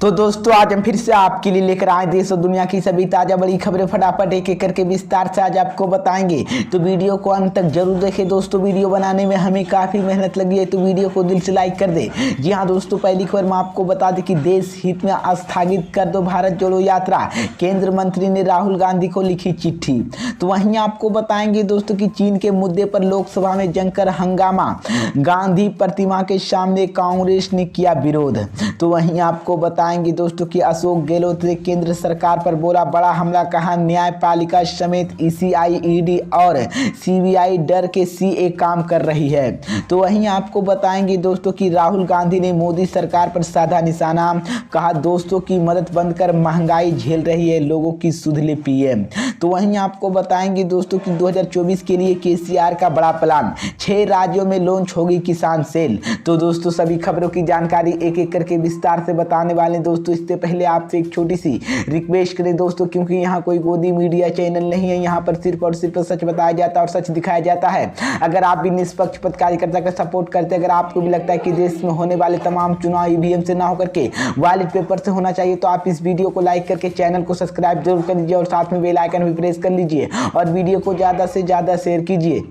तो दोस्तों आज हम फिर से आपके लिए लेकर आए देश और दुनिया की सभी ताजा बड़ी खबरें फटाफट एक एक करके विस्तार से आज आपको बताएंगे। तो वीडियो को अंत तक जरूर देखें दोस्तों। वीडियो बनाने में हमें काफी मेहनत लगी है, तो वीडियो को दिल से लाइक कर दे। जी हाँ दोस्तों, पहली खबर मैं आपको बता दें कि देश हित में स्थगित कर दो भारत जोड़ो यात्रा, केंद्र मंत्री ने राहुल गांधी को लिखी चिट्ठी। तो वहीं आपको बताएंगे दोस्तों कि चीन के मुद्दे पर लोकसभा में जमकर हंगामा, गांधी प्रतिमा के सामने कांग्रेस ने किया विरोध। तो वहीं आपको बताएंगे दोस्तों कि अशोक गहलोत ने केंद्र सरकार पर बोला बड़ा हमला, कहा न्यायपालिका समेत ईसीआई, ईडी और सीबीआई डर के सीए काम कर रही है। तो वहीं आपको बताएंगे दोस्तों कि राहुल गांधी ने मोदी सरकार पर साधा निशाना, कहा दोस्तों की मदद बंद कर महंगाई झेल रही है लोगों की सुध ले पीएम। तो वहीं आपको बताएंगे दोस्तों कि 2024 के लिए केसीआर का बड़ा प्लान, 6 राज्यों में लॉन्च होगी किसान सेल। तो दोस्तों सभी खबरों की जानकारी एक एक करके विस्तार से बताने वाले दोस्तों। इससे पहले आपसे एक छोटी सी रिक्वेस्ट करें दोस्तों, क्योंकि यहाँ कोई गोदी मीडिया चैनल नहीं है, यहाँ पर सिर्फ और सिर्फ सच बताया जाता है और सच दिखाया जाता है। अगर आप भी निष्पक्ष कार्यकर्ता का सपोर्ट करते, अगर आपको भी लगता है कि देश में होने वाले तमाम चुनाव ईवीएम से ना होकर के बैलेट पेपर से होना चाहिए, तो आप इस वीडियो को लाइक करके चैनल को सब्सक्राइब जरूर कर लीजिए और साथ में बेल आइकन भी प्रेस कर लीजिए और वीडियो को ज्यादा से ज्यादा शेयर कीजिए।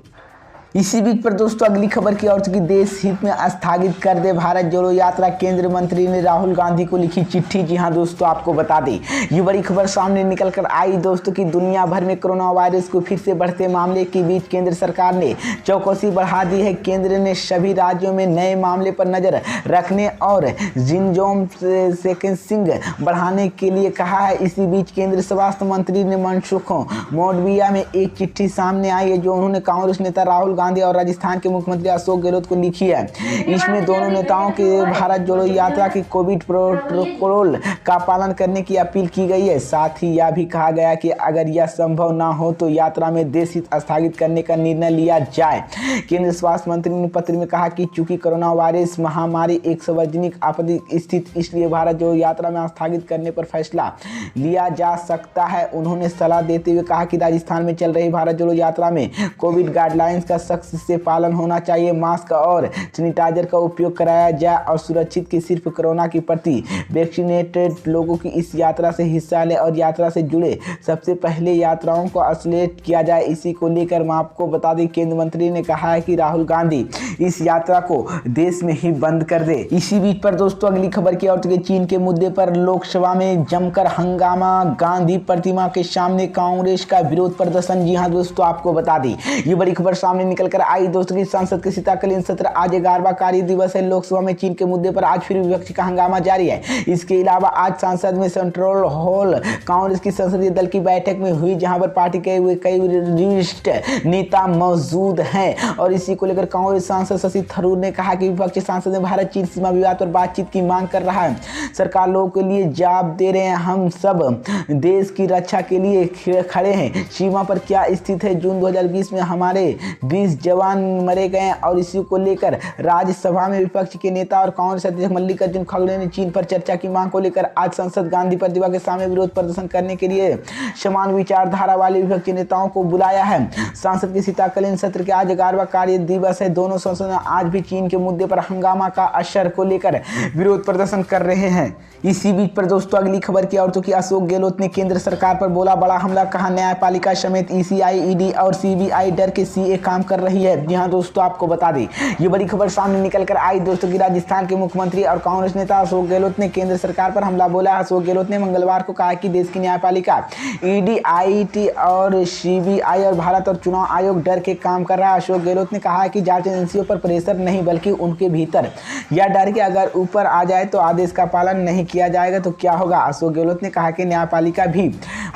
इसी बीच पर दोस्तों अगली खबर की ओर की देश हित में स्थगित कर दे भारत जोड़ो यात्रा, केंद्र मंत्री ने राहुल गांधी को लिखी चिट्ठी। जी हां दोस्तों, आपको बता दें ये बड़ी खबर सामने निकल कर आई दोस्तों कि दुनिया भर में कोरोना वायरस को फिर से बढ़ते मामले के बीच केंद्र सरकार ने चौकसी बढ़ा दी है। केंद्र ने सभी राज्यों में नए मामले पर नजर रखने और जिनोम सीक्वेंसिंग बढ़ाने के लिए कहा है। इसी बीच केंद्र स्वास्थ्य मंत्री ने मनसुख मांडविया में एक चिट्ठी सामने आई है जो उन्होंने कांग्रेस नेता राहुल गांधी और राजस्थान के मुख्यमंत्री अशोक गहलोत को लिखी है। इसमें दोनों नेताओं के भारत जोड़ो यात्रा की कोविड प्रोटोकॉल का पालन करने की अपील की गई है। साथ ही यह भी कहा गया कि अगर यह संभव ना हो तो यात्रा में देश हित स्थगित करने का निर्णय लिया जाए। केंद्रीय स्वास्थ्य मंत्री ने पत्र में कहा कि चूंकि कोरोना वायरस महामारी एक सार्वजनिक आपत्ति स्थिति, इसलिए भारत जोड़ो यात्रा में स्थगित करने पर फैसला लिया जा सकता है। उन्होंने सलाह देते हुए कहा कि राजस्थान में चल रही भारत जोड़ो यात्रा में कोविड गाइडलाइंस का सख्त से पालन होना चाहिए। मास्क और सैनिटाइजर का उपयोग कराया जाए और सुरक्षित कि सिर्फ कोरोना की प्रति वैक्सीनेटेड लोगों की इस यात्रा से हिस्सा ले और यात्रा से जुड़े सबसे पहले यात्राओं को आइसोलेट किया जाए। इसी को लेकर मैं आपको बता दें केंद्र मंत्री ने कहा है कि राहुल गांधी इस यात्रा को देश में ही बंद कर दे। इसी बीच पर दोस्तों अगली खबर की ओर चीन के मुद्दे पर लोकसभा में जमकर हंगामा, गांधी प्रतिमा के सामने कांग्रेस का विरोध प्रदर्शन। जी हाँ दोस्तों, आपको बता दें ये बड़ी खबर सामने निकल कर आई दोस्तों की संसद के शीतकालीन सत्र आज 11वां कार्य दिवस है। लोकसभा में चीन के मुद्दे पर आज फिर विपक्ष का हंगामा जारी है। इसके अलावा आज संसद में सेंट्रल हॉल कांग्रेस की संसदीय दल की बैठक में हुई, जहां पर पार्टी के कई वरिष्ठ नेता मौजूद हैं। और इसी को लेकर कांग्रेस सांसद शशि थरूर ने कहा कि विपक्षी सांसद ने भारत चीन सीमा विवाद पर बातचीत की मांग कर रहा है। सरकार लोगों के लिए जवाब दे रहे हैं, हम सब देश की रक्षा के लिए खड़े हैं। सीमा पर क्या स्थिति है? जून 2020 में हमारे 20 जवान मरे गए और इसी को लेकर राज्यसभा में विपक्ष के नेता और कांग्रेस अध्यक्ष मल्लिकार्जुन खड़गे ने चीन पर चर्चा की मांग को लेकर आज संसद गांधी प्रतिमा के सामने विरोध प्रदर्शन करने के लिए समान विचारधारा वाले विपक्षी नेताओं को बुलाया है। संसद के शीतकालीन सत्र के आज 11वां कार्य दिवस है। दोनों संसद आज भी चीन के मुद्दे पर हंगामा का असर को लेकर विरोध प्रदर्शन कर रहे हैं। इसी बीच पर दोस्तों अगली खबर की औरतों की अशोक गहलोत ने केंद्र सरकार पर बोला बड़ा हमला, कहा न्यायपालिका समेत ईसीआई, ईडी और सीबीआई डर के सीए काम कर रही है। जी हाँ दोस्तों, आपको बता दें ये बड़ी खबर सामने निकल कर आई दोस्तों कि राजस्थान के मुख्यमंत्री और कांग्रेस नेता अशोक गहलोत ने केंद्र सरकार पर हमला बोला। अशोक गहलोत ने मंगलवार को कहा कि देश की न्यायपालिका, ईडी, आईटी और सीबीआई और भारत और चुनाव आयोग डर के काम कर रहा है। अशोक गहलोत ने कहा कि जांच एजेंसियों पर प्रेशर नहीं बल्कि उनके भीतर यह डर कि अगर ऊपर आ जाए तो आदेश का पालन नहीं किया जाएगा तो क्या होगा। अशोक गहलोत ने कहा कि न्यायपालिका भी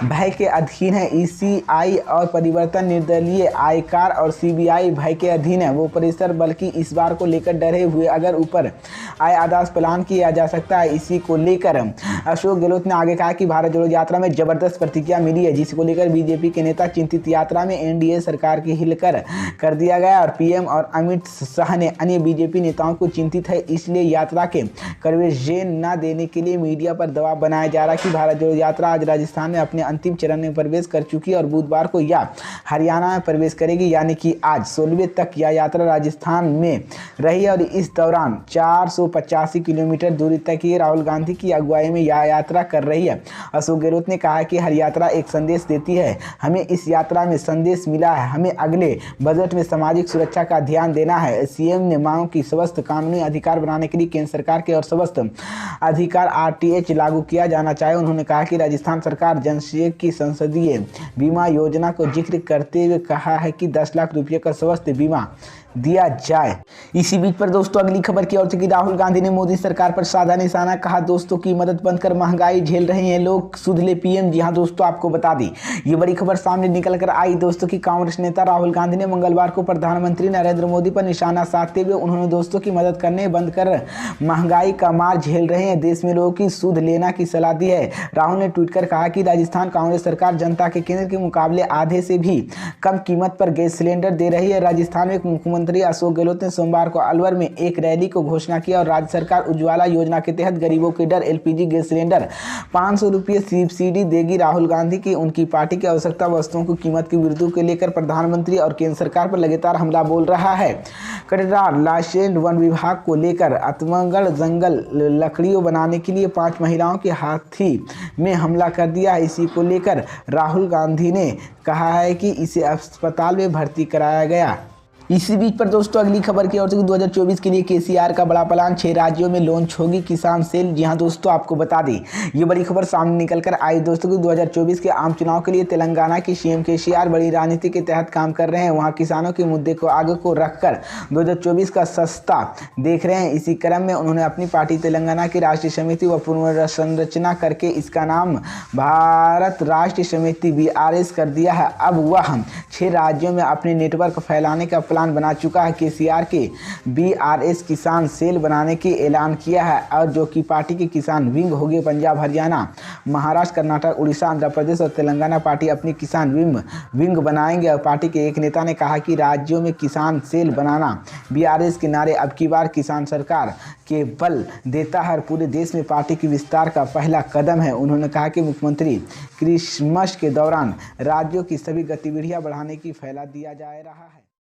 भय के अधीन है। ईसीआई और परिवर्तन निर्दलीय, आयकर और सीबीआई भय के अधीन है। वो प्रेशर बल्कि इस बार को लेकर डरे हुए, अगर ऊपर आए आदेश पालन किया जा सकता है। इसी को लेकर अशोक गहलोत ने आगे कहा कि भारत जोड़ो यात्रा में जबरदस्त प्रतिक्रिया मिली है, जिसको लेकर बीजेपी के नेता चिंतित। यात्रा में एनडीए सरकार की हिलकर कर दिया गया और पीएम और अमित शाह ने अन्य बीजेपी नेताओं को चिंतित है, इसलिए यात्रा के कवरेज न देने के लिए मीडिया पर दबाव बनाया जा रहा है कि भारत जोड़ो यात्रा आज राजस्थान में अपने अंतिम चरण में प्रवेश कर चुकी है और बुधवार को यह हरियाणा में प्रवेश करेगी, यानी कि आज आज 16वें तक यह यात्रा राजस्थान में रही और इस दौरान 485 किलोमीटर दूरी तक ये राहुल गांधी की अगुवाई में यह यात्रा कर रही है। अशोक गहलोत ने कहा कि हर यात्रा एक संदेश देती है। हमें इस यात्रा में संदेश मिला है, हमें अगले बजट में सामाजिक सुरक्षा का ध्यान देना है। सीएम ने मांग की स्वस्थ कानूनी अधिकार बनाने के लिए केंद्र सरकार के और स्वस्थ अधिकार आरटीएच लागू किया जाना चाहिए। उन्होंने कहा कि राजस्थान सरकार जनसेवक की संसदीय बीमा योजना को जिक्र करते हुए कहा है कि 10 लाख रुपये का स्वास्थ्य बीमा दिया जाए। इसी बीच पर दोस्तों अगली खबर की ओर से कि राहुल गांधी ने मोदी सरकार पर साधा निशाना, कहा दोस्तों की मदद बनकर महंगाई झेल रहे हैं लोग, सुधले पीएम। जी हां दोस्तों, आपको बता दी ये बड़ी खबर सामने निकल कर आई दोस्तों की कांग्रेस नेता राहुल गांधी ने मंगलवार को प्रधानमंत्री नरेंद्र मोदी पर निशाना साधते हुए उन्होंने दोस्तों की मदद करने बंद कर महंगाई का मार झेल रहे हैं देश में लोगों की सुध लेना की सलाह दी है। राहुल ने ट्वीट कर कहा कि राजस्थान कांग्रेस सरकार जनता के केंद्र के मुकाबले आधे से भी कम कीमत पर गैस सिलेंडर दे रही है। राजस्थान में मुख्यमंत्री अशोक गहलोत ने सोमवार को अलवर में एक रैली को घोषणा किया और राज्य सरकार उज्ज्वला योजना के तहत गरीबों के डर एलपीजी गैस सिलेंडर 500 रुपये सब्सिडी देगी। राहुल गांधी की उनकी पार्टी की आवश्यकता वस्तुओं की कीमत की वृद्धि को लेकर प्रधानमंत्री और केंद्र सरकार पर लगातार हमला बोल रहा है। कटरार लाशेंड वन विभाग को लेकर आत्मगढ़ जंगल लकड़ियों बनाने के लिए 5 महिलाओं के हाथी में हमला कर दिया है। इसी को लेकर राहुल गांधी ने कहा है कि इसे अस्पताल में भर्ती कराया गया। इसी बीच पर दोस्तों अगली खबर की ओर से 2024 के लिए केसीआर का बड़ा प्लान, 6 राज्यों में लॉन्च होगी किसान सेल। जी हां दोस्तों, आपको बता दें ये बड़ी खबर सामने निकल कर आई दोस्तों कि 2024 के आम चुनाव के लिए तेलंगाना की सीएम केसीआर बड़ी राजनीति के तहत काम कर रहे हैं। वहां किसानों के मुद्दे को आगे को रखकर 2024 का सस्ता देख रहे हैं। इसी क्रम में उन्होंने अपनी पार्टी तेलंगाना की राष्ट्रीय समिति व पुनर्संरचना करके इसका नाम भारत राष्ट्रीय समिति BRS कर दिया है। अब वह 6 राज्यों में अपने नेटवर्क फैलाने का प्लान बना चुका है। केसीआर के BRS किसान सेल बनाने की ऐलान किया है और जो कि पार्टी के किसान विंग होंगे। पंजाब, हरियाणा, महाराष्ट्र, कर्नाटक, उड़ीसा, आंध्र प्रदेश और तेलंगाना पार्टी अपनी किसान विंग बनाएंगे। और पार्टी के एक नेता ने कहा कि राज्यों में किसान सेल बनाना BRS के नारे अब की बार किसान सरकार के बल देता है और पूरे देश में पार्टी की विस्तार का पहला कदम है। उन्होंने कहा कि मुख्यमंत्री क्रिसमस के दौरान राज्यों की सभी गतिविधियां बढ़ाने की फैला दिया जा रहा है।